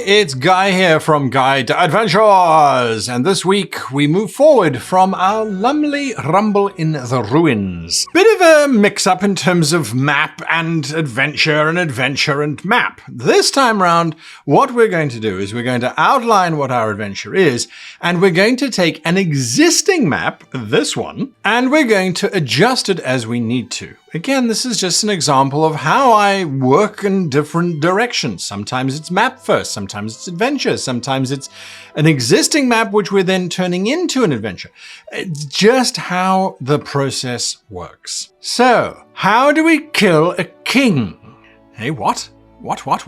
it's Guy here from Guide to Adventures, and this week we move forward from our Lumley rumble in the ruins. Bit of a mix-up in terms of map and adventure and map. This time round, what we're going to do is we're going to outline what our adventure is, and we're going to take an existing map, this one, and we're going to adjust it as we need to. Again, this is just an example of how I work in different directions. Sometimes it's map first, sometimes it's adventure, sometimes it's an existing map which we're then turning into an adventure. It's just how the process works. So, how do we kill a king? Hey, what? What? Well,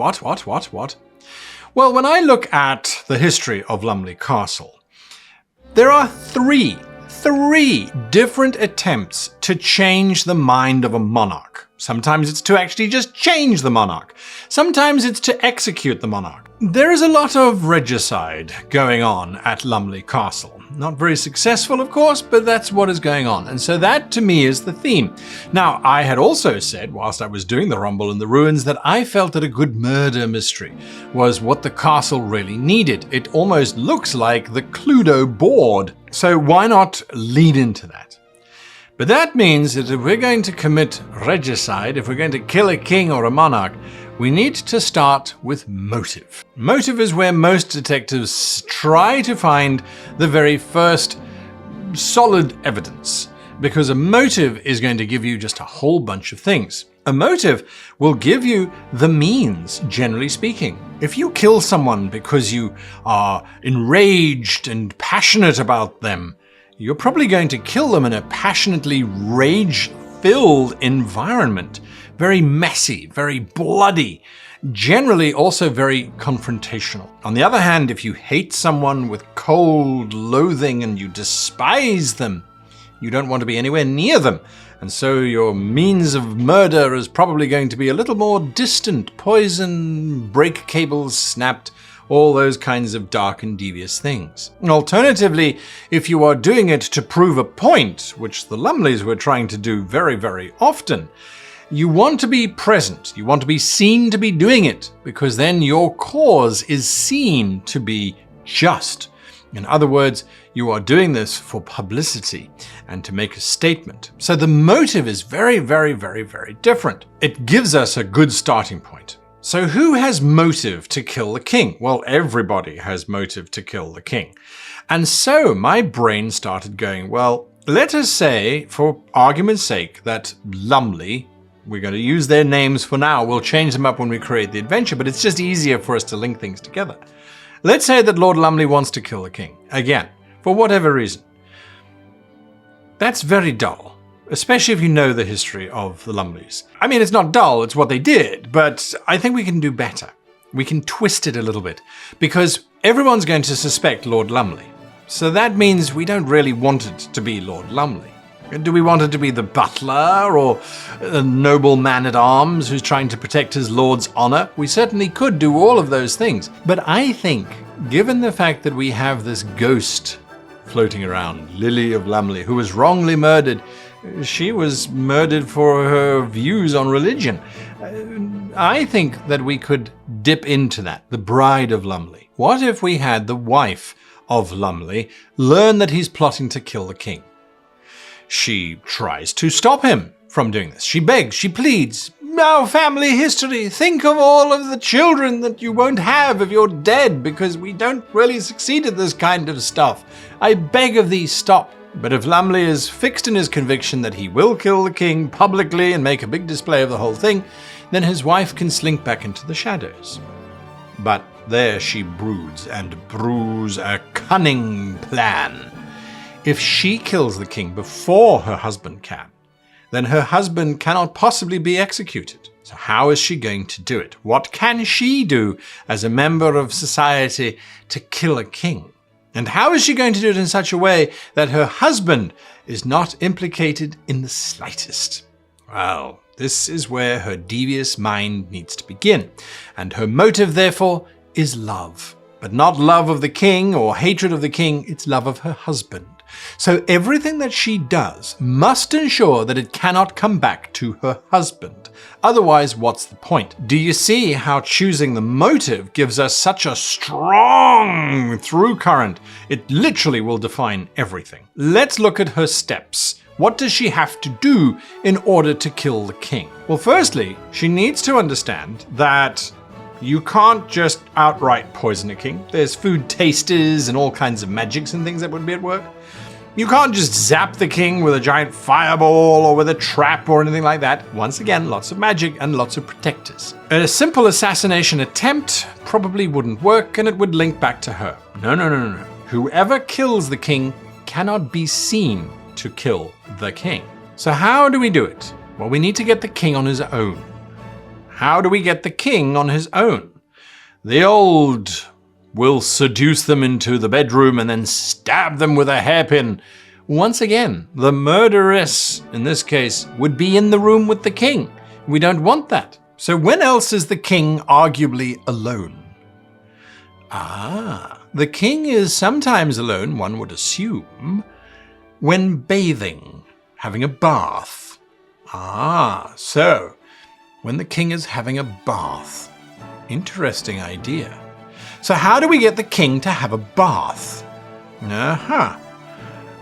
when I look at the history of Lumley Castle, there are three different attempts to change the mind of a monarch. Sometimes it's to actually just change the monarch. Sometimes it's to execute the monarch. There is a lot of regicide going on at Lumley Castle. Not very successful, of course, but that's what is going on. And so that, to me, is the theme. Now, I had also said, whilst I was doing the Rumble in the Ruins, that I felt that a good murder mystery was what the castle really needed. It almost looks like the Cluedo board. So why not lead into that? But that means that if we're going to commit regicide, if we're going to kill a king or a monarch, we need to start with motive. Motive is where most detectives try to find the very first solid evidence, because a motive is going to give you just a whole bunch of things. A motive will give you the means, generally speaking. If you kill someone because you are enraged and passionate about them, you're probably going to kill them in a passionately rage-filled environment. Very messy, very bloody, generally also very confrontational. On the other hand, if you hate someone with cold loathing and you despise them, you don't want to be anywhere near them. And so your means of murder is probably going to be a little more distant. Poison, break cables snapped, all those kinds of dark and devious things. Alternatively, if you are doing it to prove a point, which the Lumleys were trying to do very, very often, you want to be present. You want to be seen to be doing it, because then your cause is seen to be just. In other words, you are doing this for publicity and to make a statement. So the motive is very, very, very, very different. It gives us a good starting point. So who has motive to kill the king? Well, everybody has motive to kill the king. And so my brain started going, well, let us say, for argument's sake, that Lumley, we're going to use their names for now, we'll change them up when we create the adventure, but it's just easier for us to link things together. Let's say that Lord Lumley wants to kill the king, again, for whatever reason. That's very dull. Especially if you know the history of the Lumleys. I mean, it's not dull, it's what they did, but I think we can do better. We can twist it a little bit, because everyone's going to suspect Lord Lumley. So that means we don't really want it to be Lord Lumley. Do we want it to be the butler or a noble man-at-arms who's trying to protect his lord's honor? We certainly could do all of those things. But I think, given the fact that we have this ghost floating around, Lily of Lumley, who was wrongly murdered, she was murdered for her views on religion. I think that we could dip into that, the bride of Lumley. What if we had the wife of Lumley learn that he's plotting to kill the king? She tries to stop him from doing this. She begs, she pleads. Our family history, think of all of the children that you won't have if you're dead, because we don't really succeed at this kind of stuff. I beg of thee, stop. But if Lumley is fixed in his conviction that he will kill the king publicly and make a big display of the whole thing, then his wife can slink back into the shadows. But there she broods and brews a cunning plan. If she kills the king before her husband can, then her husband cannot possibly be executed. So how is she going to do it? What can she do as a member of society to kill a king? And how is she going to do it in such a way that her husband is not implicated in the slightest? Well, this is where her devious mind needs to begin. And her motive, therefore, is love. But not love of the king or hatred of the king, it's love of her husband. So everything that she does must ensure that it cannot come back to her husband. Otherwise, what's the point? Do you see how choosing the motive gives us such a strong through current? It literally will define everything. Let's look at her steps. What does she have to do in order to kill the king? Well, firstly, she needs to understand that you can't just outright poison a king. There's food tasters and all kinds of magics and things that would be at work. You can't just zap the king with a giant fireball or with a trap or anything like that. Once again, lots of magic and lots of protectors. A simple assassination attempt probably wouldn't work and it would link back to her. No. Whoever kills the king cannot be seen to kill the king. So how do we do it? Well, we need to get the king on his own. How do we get the king on his own? The old, we'll seduce them into the bedroom and then stab them with a hairpin. Once again, the murderess, in this case, would be in the room with the king. We don't want that. So when else is the king arguably alone? The king is sometimes alone, one would assume, when bathing, having a bath. So when the king is having a bath. Interesting idea. So how do we get the king to have a bath?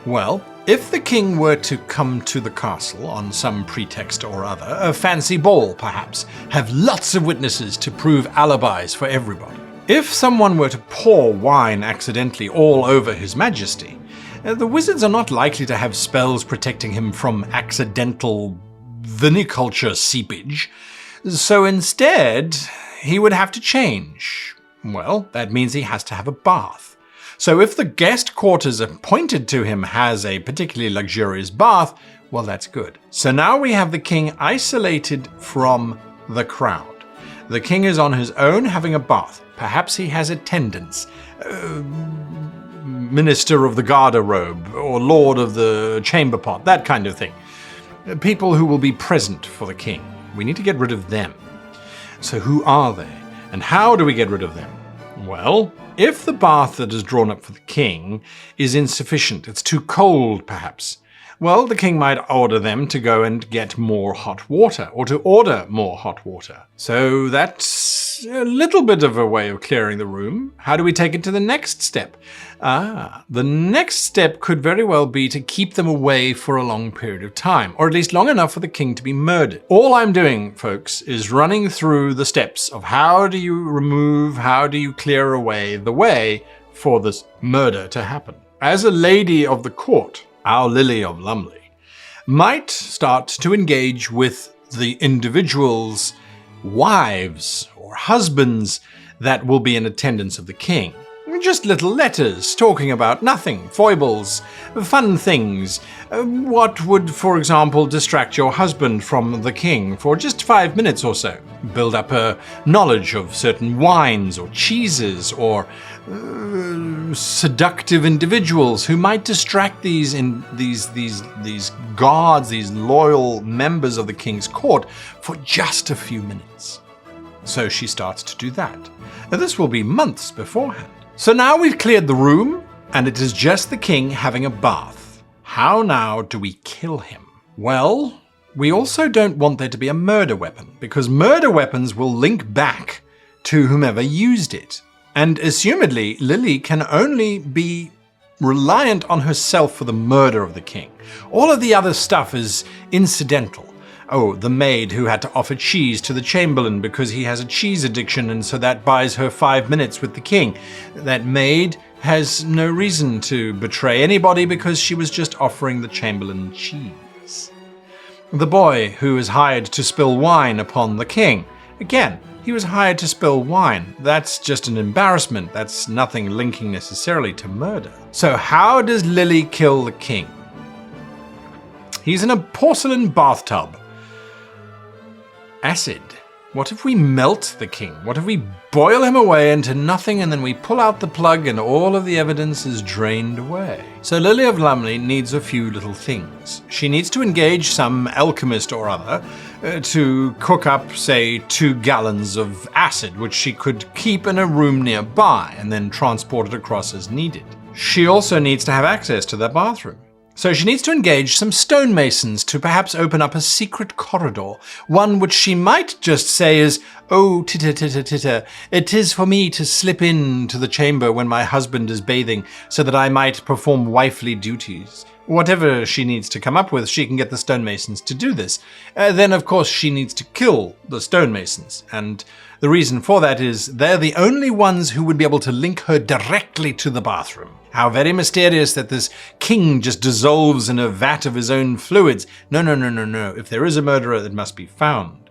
Well, if the king were to come to the castle on some pretext or other, a fancy ball perhaps, have lots of witnesses to prove alibis for everybody. If someone were to pour wine accidentally all over His Majesty, the wizards are not likely to have spells protecting him from accidental viniculture seepage. So instead, he would have to change. Well, that means he has to have a bath. So if the guest quarters appointed to him has a particularly luxurious bath, well, that's good. So now we have the king isolated from the crowd. The king is on his own having a bath. Perhaps he has attendants, minister of the garderobe, or lord of the chamber pot, that kind of thing. People who will be present for the king. We need to get rid of them. So who are they? And how do we get rid of them? Well, if the bath that is drawn up for the king is insufficient, it's too cold perhaps, well, the king might order them to go and get more hot water, or to order more hot water. So that's a little bit of a way of clearing the room. How do we take it to the next step? The next step could very well be to keep them away for a long period of time, or at least long enough for the king to be murdered. All I'm doing, folks, is running through the steps of how do you clear away the way for this murder to happen. As a lady of the court, our Lily of Lumley might start to engage with the individuals' wives or husbands that will be in attendance of the king. Just little letters talking about nothing, foibles, fun things. What would, for example, distract your husband from the king for just 5 minutes or so? Build up a knowledge of certain wines or cheeses or seductive individuals who might distract these guards, these loyal members of the king's court for just a few minutes. So she starts to do that. Now, this will be months beforehand. So now we've cleared the room, and it is just the king having a bath. How now do we kill him? Well, we also don't want there to be a murder weapon, because murder weapons will link back to whomever used it. And assumedly, Lily can only be reliant on herself for the murder of the king. All of the other stuff is incidental. Oh, the maid who had to offer cheese to the chamberlain because he has a cheese addiction, and so that buys her 5 minutes with the king. That maid has no reason to betray anybody because she was just offering the chamberlain cheese. The boy who is hired to spill wine upon the king. Again, he was hired to spill wine. That's just an embarrassment. That's nothing linking necessarily to murder. So how does Lily kill the king? He's in a porcelain bathtub. Acid. What if we melt the king? What if we boil him away into nothing and then we pull out the plug and all of the evidence is drained away? So Lily of Lumley needs a few little things. She needs to engage some alchemist or other to cook up, say, 2 gallons of acid, which she could keep in a room nearby and then transport it across as needed. She also needs to have access to that bathroom. So she needs to engage some stonemasons to perhaps open up a secret corridor, one which she might just say is, "Oh, titter, titter, titter, it is for me to slip into the chamber when my husband is bathing, so that I might perform wifely duties." Whatever she needs to come up with, she can get the stonemasons to do this. Then, of course, she needs to kill the stonemasons, and the reason for that is they're the only ones who would be able to link her directly to the bathroom. How very mysterious that this king just dissolves in a vat of his own fluids. No, no, no, no, no. If there is a murderer, it must be found.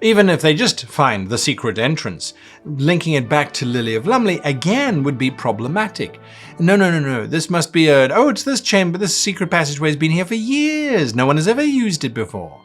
Even if they just find the secret entrance, linking it back to Lily of Lumley again would be problematic. No, no, no, no. This must be it's this chamber, this secret passageway has been here for years. No one has ever used it before.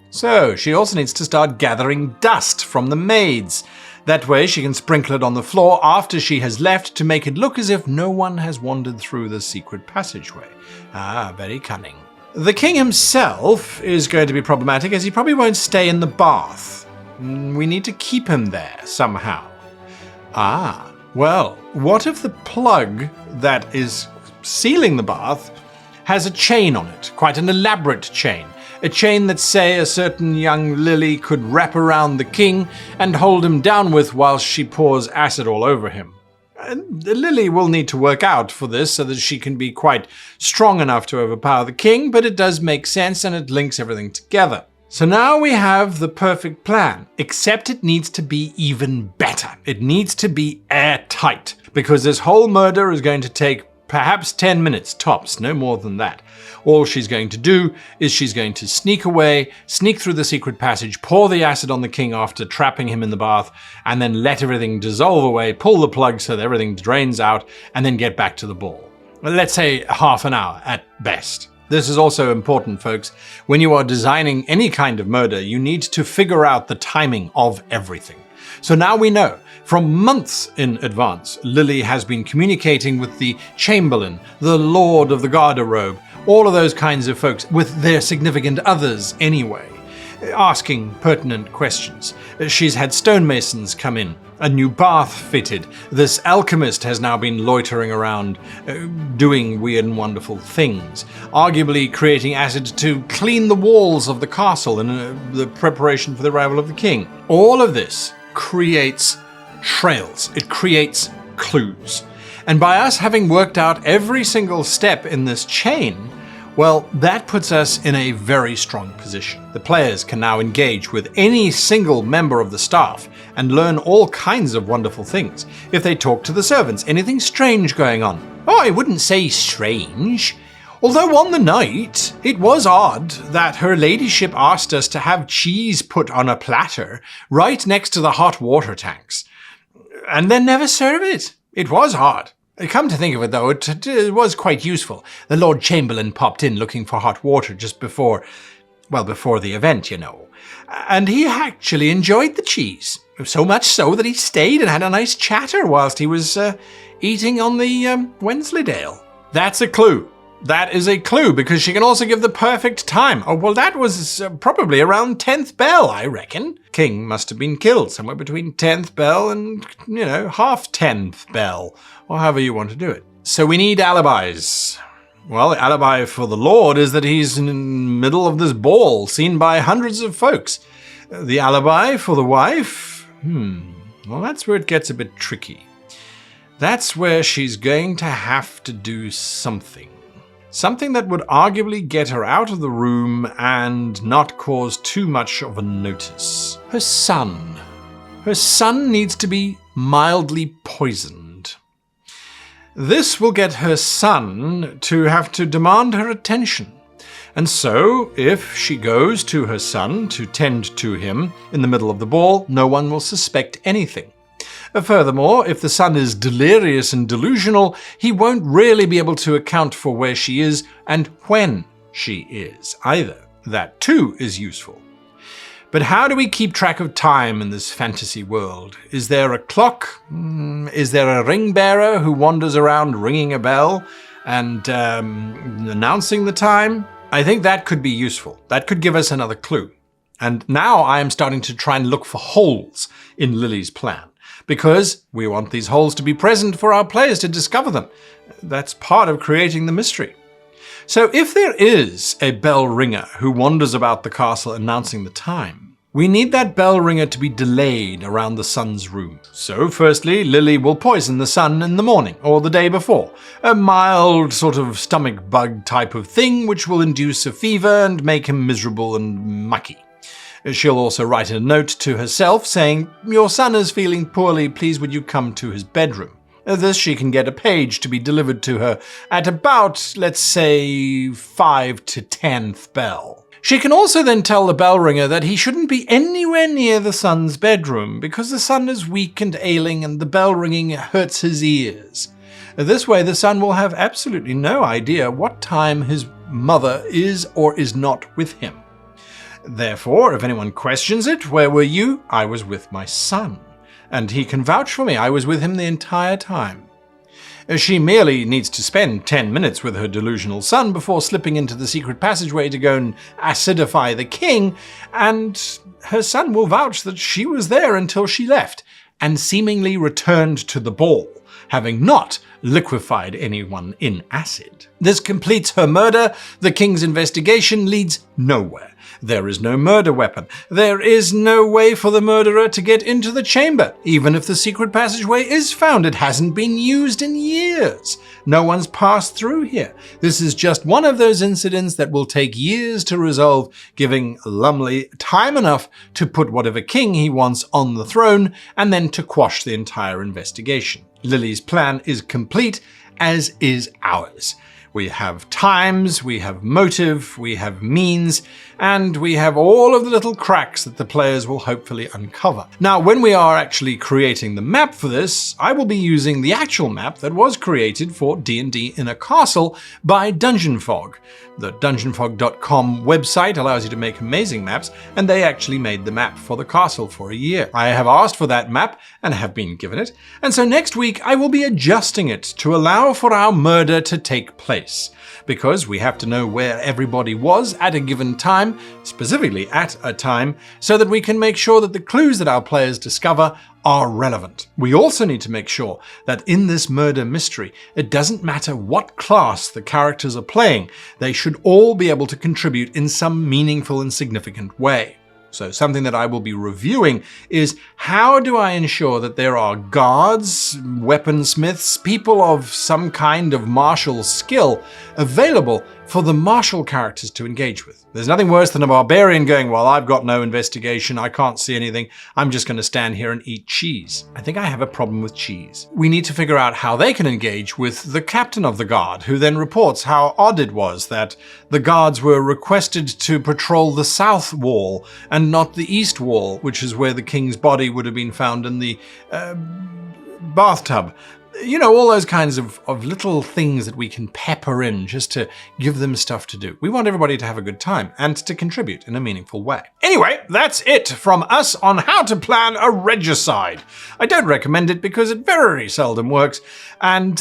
So she also needs to start gathering dust from the maids. That way she can sprinkle it on the floor after she has left to make it look as if no one has wandered through the secret passageway. Ah, very cunning. The king himself is going to be problematic as he probably won't stay in the bath. We need to keep him there somehow. Ah, well, what if the plug that is sealing the bath has a chain on it, quite an elaborate chain? A chain that, say, a certain young Lily could wrap around the king and hold him down with whilst she pours acid all over him. And Lily will need to work out for this so that she can be quite strong enough to overpower the king, but it does make sense and it links everything together. So now we have the perfect plan, except it needs to be even better. It needs to be airtight, because this whole murder is going to take perhaps 10 minutes tops, no more than that. All she's going to do is she's going to sneak away, sneak through the secret passage, pour the acid on the king after trapping him in the bath, and then let everything dissolve away, pull the plug so that everything drains out, and then get back to the ball. Let's say half an hour at best. This is also important, folks. When you are designing any kind of murder, you need to figure out the timing of everything. So now we know. From months in advance, Lily has been communicating with the Chamberlain, the Lord of the Garderobe, all of those kinds of folks, with their significant others anyway, asking pertinent questions. She's had stonemasons come in, a new bath fitted. This alchemist has now been loitering around, doing weird and wonderful things, arguably creating acid to clean the walls of the castle in the preparation for the arrival of the king. All of this creates trails. It creates clues. And by us having worked out every single step in this chain, well, that puts us in a very strong position. The players can now engage with any single member of the staff and learn all kinds of wonderful things. If they talk to the servants, anything strange going on? Oh, I wouldn't say strange. Although on the night, it was odd that her ladyship asked us to have cheese put on a platter right next to the hot water tanks, and then never serve it. It was hard. Come to think of it, though, it was quite useful. The Lord Chamberlain popped in looking for hot water just before the event, you know. And he actually enjoyed the cheese. So much so that he stayed and had a nice chatter whilst he was eating on the Wensleydale. That's a clue. That is a clue, because she can also give the perfect time. Oh, well, that was probably around 10th bell, I reckon. King must have been killed somewhere between 10th bell and, half 10th bell, or however you want to do it. So we need alibis. Well, the alibi for the Lord is that he's in the middle of this ball, seen by hundreds of folks. The alibi for the wife? Well, that's where it gets a bit tricky. That's where she's going to have to do something. Something that would arguably get her out of the room and not cause too much of a notice. Her son. Her son needs to be mildly poisoned. This will get her son to have to demand her attention. And so, if she goes to her son to tend to him in the middle of the ball, no one will suspect anything. Furthermore, if the son is delirious and delusional, he won't really be able to account for where she is and when she is either. That too is useful. But how do we keep track of time in this fantasy world? Is there a clock? Is there a ring bearer who wanders around ringing a bell and announcing the time? I think that could be useful. That could give us another clue. And now I am starting to try and look for holes in Lily's plan, because we want these holes to be present for our players to discover them. That's part of creating the mystery. So if there is a bell ringer who wanders about the castle announcing the time, we need that bell ringer to be delayed around the sun's room. So firstly, Lily will poison the sun in the morning or the day before, a mild sort of stomach bug type of thing which will induce a fever and make him miserable and mucky. She'll also write a note to herself saying, "Your son is feeling poorly, please would you come to his bedroom?" This she can get a page to be delivered to her at about, let's say, 5 to 10th bell. She can also then tell the bell ringer that he shouldn't be anywhere near the son's bedroom because the son is weak and ailing and the bell ringing hurts his ears. This way the son will have absolutely no idea what time his mother is or is not with him. Therefore, if anyone questions it, "Where were you?" I was with my son. And he can vouch for me, I was with him the entire time. She merely needs to spend 10 minutes with her delusional son before slipping into the secret passageway to go and acidify the king, and her son will vouch that she was there until she left, and seemingly returned to the ball, having not liquefied anyone in acid. This completes her murder. The king's investigation leads nowhere. There is no murder weapon. There is no way for the murderer to get into the chamber. Even if the secret passageway is found, it hasn't been used in years. No one's passed through here. This is just one of those incidents that will take years to resolve, giving Lumley time enough to put whatever king he wants on the throne and then to quash the entire investigation. Lily's plan is complete, as is ours. We have times, we have motive, we have means, and we have all of the little cracks that the players will hopefully uncover. Now, when we are actually creating the map for this, I will be using the actual map that was created for D&D in a Castle by Dungeon Fog. The dungeonfog.com website allows you to make amazing maps, and they actually made the map for the castle for a year. I have asked for that map and have been given it, and so next week I will be adjusting it to allow for our murder to take place. Because we have to know where everybody was at a given time, specifically at a time, so that we can make sure that the clues that our players discover are relevant. We also need to make sure that in this murder mystery, it doesn't matter what class the characters are playing, they should all be able to contribute in some meaningful and significant way. So something that I will be reviewing is how do I ensure that there are guards, weaponsmiths, people of some kind of martial skill available for the martial characters to engage with. There's nothing worse than a barbarian going, "Well, I've got no investigation, I can't see anything, I'm just going to stand here and eat cheese." I think I have a problem with cheese. We need to figure out how they can engage with the captain of the guard, who then reports how odd it was that the guards were requested to patrol the south wall and not the east wall, which is where the king's body would have been found in the bathtub. You know, all those kinds of little things that we can pepper in just to give them stuff to do. We want everybody to have a good time and to contribute in a meaningful way. Anyway, that's it from us on how to plan a regicide. I don't recommend it because it very seldom works. And,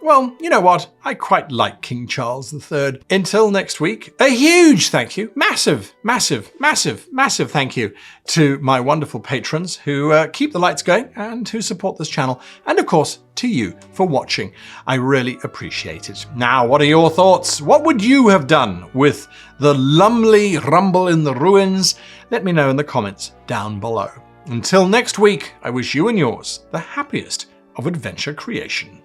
well, you know what? I quite like King Charles III. Until next week, a huge thank you, massive, massive, massive, massive thank you to my wonderful patrons who keep the lights going and who support this channel. And of course, to you for watching. I really appreciate it. Now, what are your thoughts? What would you have done with the Lumley rumble in the ruins? Let me know in the comments down below. Until next week, I wish you and yours the happiest of adventure creation.